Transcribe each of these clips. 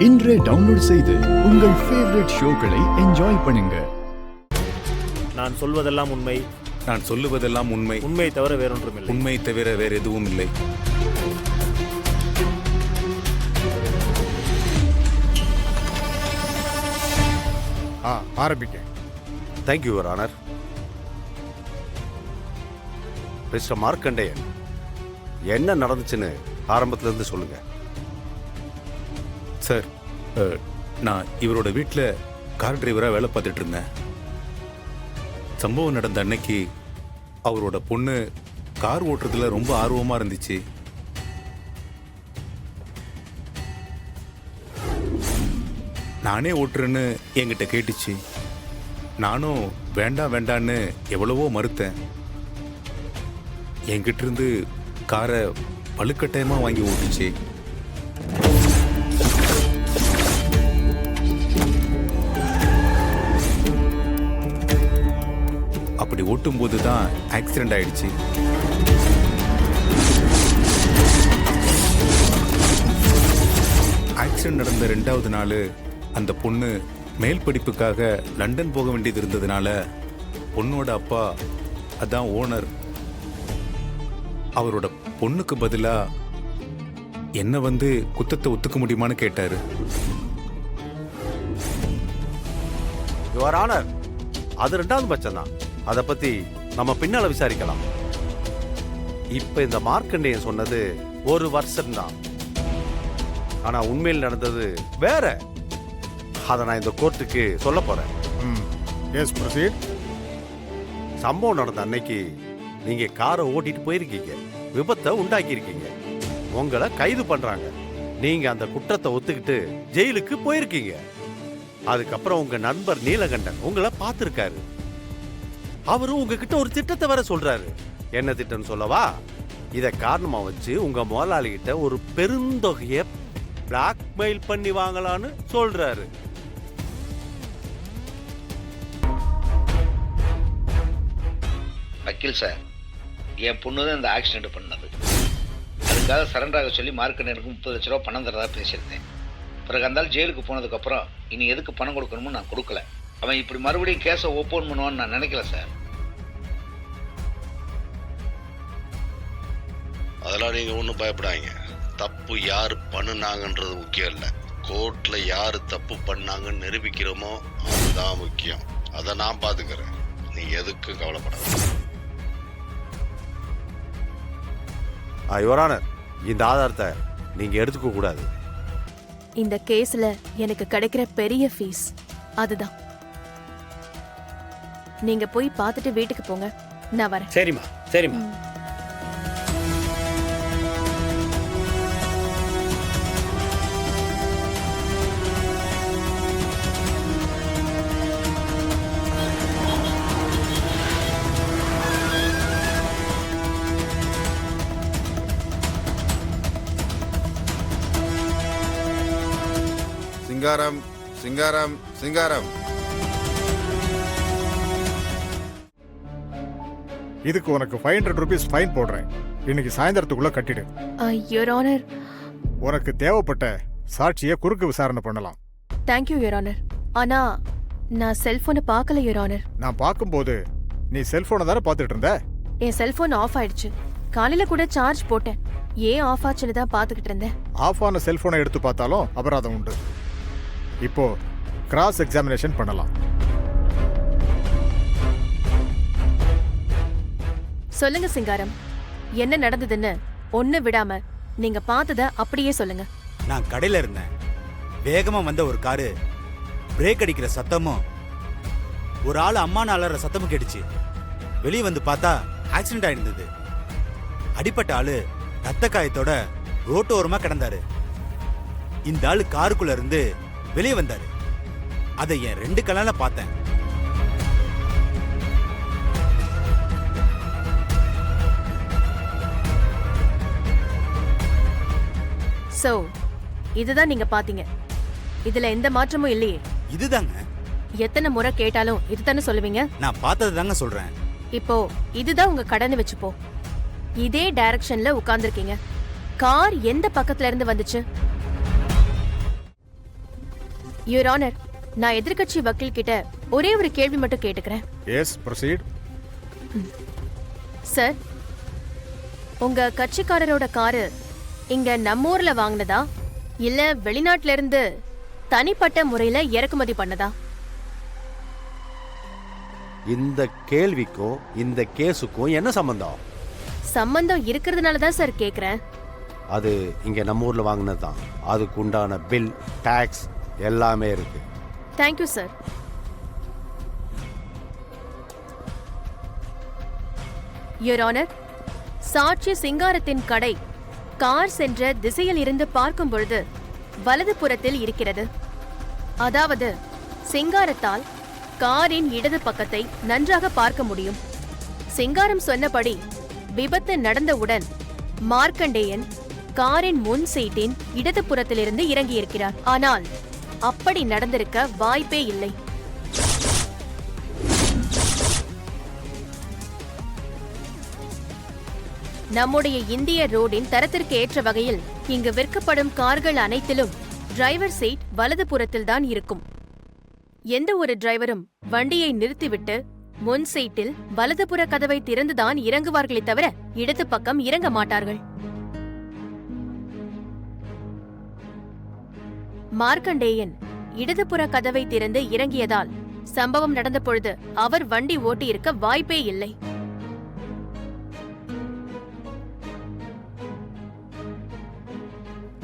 இன்றே டவுன்லோட் செய்து உங்கள் ஃபேவரட் ஷோக்களை என்ஜாய் பண்ணுங்க. நான் சொல்வதெல்லாம் உண்மை, நான் சொல்லுவதெல்லாம் உண்மை, உண்மை தவிர வேறொன்றுமில்லை. உண்மை தவிர வேறு எதுவும் இல்லை. ஆரம்பிக்க. Thank you your honour. Mister Markandeyan, என்ன நடந்துச்சுன்னு ஆரம்பத்திலிருந்து சொல்லுங்க. சார், நான் இவரோட வீட்டில் கார் டிரைவராக வேலை பார்த்துட்டு இருந்தேன். சம்பவம் நடந்த அன்னைக்கு அவரோட பொண்ணு கார் ஓட்டுறதுல ரொம்ப ஆர்வமாக இருந்துச்சு. நானே ஓட்டுறேன்னு என்கிட்ட கேட்டுச்சு. நானும் வேண்டாம் வேண்டான்னு எவ்வளவோ மறுத்தேன். என்கிட்ட இருந்து காரை வலுக்கட்டாயமாக வாங்கி ஓட்டுச்சு. அப்படி ஓட்டும்போது தான் ஆக்சிடென்ட் ஆயிடுச்சு. ஆக்சிடென்ட் நடந்த 2வது நாள் அந்த பொண்ணு மேல் படிப்புக்காக லண்டன் போக வேண்டியது இருந்ததுனால பொண்ணோட அப்பா, அதான் ஓனர், அவரோட பொண்ணுக்கு பதிலா என்ன வந்து குத்தத்தை ஒத்துக்க முடியுமான்னு கேட்டாரு. யுவர் ஆனர், அது 2வது பட்சம் தான். அதை பத்தி நம்ம பின்னால விசாரிக்கலாம். இப்ப இந்த மார்க்கண்டேயன் சொன்னது ஒரு வருஷம் தான். ஆனா உண்மையில் நடந்தது வேற. அதை நான் இந்த கோர்ட்டுக்கு சொல்ல போறேன். Yes, proceed. சம்பவம் நடந்த அன்னைக்கு நீங்க காரை ஓட்டிட்டு போயிருக்கீங்க, விபத்தை உண்டாக்கி இருக்கீங்க, உங்களை கைது பண்றாங்க. நீங்க அந்த குற்றத்தை ஒத்துக்கிட்டு ஜெயிலுக்கு போயிருக்கீங்க. அதுக்கப்புறம் உங்க நண்பர் நீலகண்டன் உங்களை பார்த்திருக்காரு. அவரும் உங்ககிட்ட ஒரு திட்டத்தை வர சொல்றாரு. என்ன திட்டம் சொல்லவா? இத காரணமா வச்சு உங்க முதலாளி கிட்ட ஒரு பெருந்தொகையை பிளாக்மெயில் பண்ணி வாங்கலான்னு சொல்றாரு. வக்கீல் சார், என் பொண்ணு தான் இந்த ஆக்சிடென்ட் பண்ணது. அதுக்காக சரண்டர் ஆக சொல்லி மார்க்கெட்டுக்கு 30 லட்ச ரூபா பணம் தரதா பேசியிருந்தேன். பிறகு அந்த ஜெயிலுக்கு போனதுக்கப்புறம் இனி எதுக்கு பணம் கொடுக்கணும்னு நான் கொடுக்கல. அவன் இப்படி மறுபடியும் கேஸை ஓப்பன் பண்ணுவான்னு நான் நினைக்கல சார். அதெல்லாம் நீங்க ஒன்றும் பயப்படாதீங்க. தப்பு யாரு பண்ணுனாங்கன்றது முக்கியம் இல்லை, கோர்ட்ல யாரு தப்பு பண்ணாங்கன்னு நிரூபிக்கிறோமோ அதுதான் முக்கியம். அதை நான் பாத்துக்கிறேன், நீ எதுக்கும் கவலைப்படாத. யுவர் ஆனர், இந்த ஆதாரத்தை நீங்க எடுத்துக்க கூடாது. இந்த கேஸ்ல எனக்கு கிடைக்கிற பெரிய ஃபீஸ் அதுதான். நீங்க போய் பார்த்துட்டு வீட்டுக்கு போங்க, நான் வரேன். சரிம்மா, சரிம்மா. சிங்காரம், சிங்காரம், சிங்காரம். இதுக்கு உனக்கு 500 rupees ஃபைன் போடுறேன். இன்னைக்கு சாயந்தரத்துக்குள்ள கட்டிடு. யுவர் ஆனர், உனக்கு தேவைப்பட்ட சாட்சியை குறுக்கு விசாரணை பண்ணலாம். Thank you your honour. ஆனா நான் செல்போனை பார்க்கல யுவர் ஆனர். நான் பார்க்கும்போது நீ செல்போனை தானே பார்த்துட்டு இருந்த? என் செல்போன் ஆஃப் ஆயிடுச்சு. காலையில கூட சார்ஜ் போட்டேன். ஏன் ஆஃப் ஆச்சுன்னு தான் பார்த்துக்கிட்டு இருந்தேன். ஆஃப் ஆன செல்போனை எடுத்து பார்த்தாலும் அபராதம் உண்டு. இப்போ கிராஸ் எக்ஸாமினேஷன் பண்ணலாம். சொல்லுங்க சிங்காரம், என்ன நடந்ததுன்னு ஒண்ணு விடாம நீங்க பார்த்தத அப்படியே சொல்லுங்க. நான் கடையில இருந்தேன். வேகமா வந்த ஒரு காரு பிரேக் அடிக்கிற சத்தமும் ஒரு ஆள் அம்மான்னு அலற சத்தமும் கேட்டுச்சு. வெளியே வந்து பார்த்தா ஆக்சிடென்ட் ஆயிருந்தது. அடிப்பட்ட ஆளு ரத்த காயத்தோட ரோட்டோரமா கிடந்தாரு. இந்த ஆளு காருக்குள்ள இருந்து வெளியே வந்தாரு. அதை என் 2 கண்ணால பார்த்தேன். சோ இதுதான் நீங்க பாத்தீங்க. இதுல எந்த மாற்றமும் இல்லையே. இதுதாங்க. எத்தனை முறை கேட்டாலும் இதுதானே சொல்லுவீங்க? நான் பார்த்தது தாங்க சொல்றேன். இப்போ இதுதான் உங்க கடன்னு வச்சுப்போ. இதே டைரக்ஷன்ல உட்கார்ந்துருக்கீங்க. கார் எந்த பக்கத்துல இருந்து வந்துச்சு? யுவர் ஆனர், நான் எதிர்க்கட்சி வக்கீல் கிட்ட ஒரே ஒரு கேள்வி மட்டும் கேட்டுக்கிறேன். S, proceed. சார், உங்க கட்சிக்காரரோட காரு இங்க நம்ம ஊர்ல வாங்கினதா இல்ல வெளிநாட்டுல இருந்து தனிப்பட்ட முறையில இறக்குமதி பண்ணதா? இந்த கேள்விக்கும் இந்த கேஸுக்கும் என்ன சம்பந்தம்? சம்பந்தம் இருக்கிறதுனால தான் சார் கேக்குறேன். அது இங்க நம்ம ஊர்ல வாங்கினது தான். அதுக்கு உண்டான பில், டாக்ஸ் எல்லாமே இருக்கு. Thank you sir. யுவர் ஆனர், சாட்சி சிங்காரத்தின் கடை கார் சென்ற திசையில் இருந்து பார்க்கும் பொழுது வலது புறத்தில் இருக்கிறது. அதாவது சிங்காரத்தால் காரின் இடது பக்கத்தை நன்றாக பார்க்க முடியும். சிங்காரம் சொன்னபடி விபத்து நடந்தவுடன் மார்க்கண்டேயன் காரின் முன் சீட்டின் இடது புறத்திலிருந்து இறங்கியிருக்கிறார். ஆனால் அப்படி நடந்திருக்க வாய்ப்பே இல்லை. நம்முடைய இந்திய ரோடின் தரத்திற்கு ஏற்ற வகையில் இங்கு விற்கப்படும் கார்கள் அனைத்திலும் டிரைவர் சீட் வலது புறத்தில் தான் இருக்கும். எந்த ஒரு டிரைவரும் வண்டியை நிறுத்திவிட்டு முன் சீட்டில் வலதுபுற கதவை திறந்துதான் இறங்குவார்களே தவிர இடது பக்கம் இறங்க மாட்டார்கள். மார்க்கண்டேயன் இடதுபுற கதவை திறந்து இறங்கியதால் சம்பவம் நடந்த பொழுது அவர் வண்டி ஓட்டி இருக்க வாய்ப்பே இல்லை.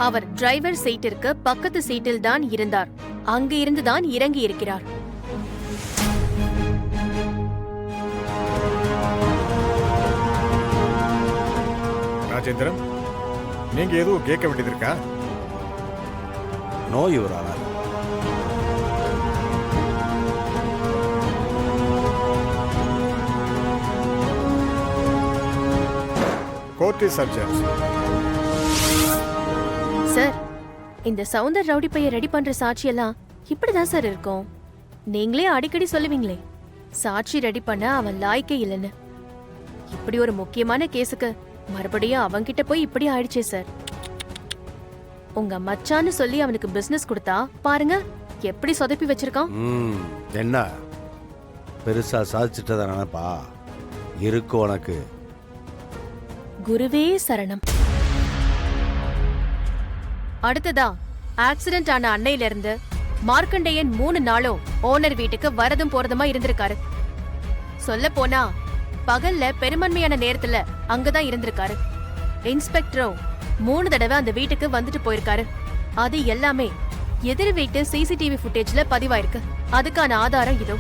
அவர் டிரைவர் சீட்டிற்கு பக்கத்து சீட்டில் தான் இருந்தார். அங்கு இருந்துதான் இறங்கி இருக்கிறார். ராஜேந்திரன், நீங்க எதுவும் கேட்க வேண்டியது இருக்கா? No your honour. Court is adjourned. Sir, இந்த சவுந்தர் ரவுடி பைய ரெடி பண்ற சாட்சியெல்லாம் இப்படிதான் சார் இருக்கும். நீங்களே அடிக்கடி சொல்லுவீங்களே, சாட்சி ரெடி பண்ண அவன் லாய்க்கே இல்லைன்னு. இப்படி ஒரு முக்கியமான கேஸுக்கு மறுபடியும் அவன்கிட்ட போய் இப்படி ஆயிடுச்சே சார். உங்க மச்சான்னு சொல்லி அவனுக்கு பிசினஸ் கொடுத்தா பாருங்க எப்படி சொதப்பி வச்சிருக்கான். என்ன பெருசா சாதிச்சுட்டத நினைப்பா? இருக்கு உனக்கு. குருவே சரணம். அடுத்ததா ஆக்சிடென்ட் ஆன அன்னையில இருந்து மார்க்கண்டேயன் 3 நாளும் ஓனர் வீட்டுக்கு வரதும் போறதுமா இருந்திருக்காரு. சொல்ல போனா பகல்ல பெரும்பான்மையான நேரத்துல அங்கதான் இருந்திருக்காரு. இன்ஸ்பெக்டரும் 3 தடவை அந்த வீட்டுக்கு வந்துட்டு போயிருக்காரு. அது எல்லாமே எதிர் வீட்டு சிசிடிவி ஃபுட்டேஜ்ல பதிவாயிருக்கு. அதுக்கான ஆதாரம் இதோ.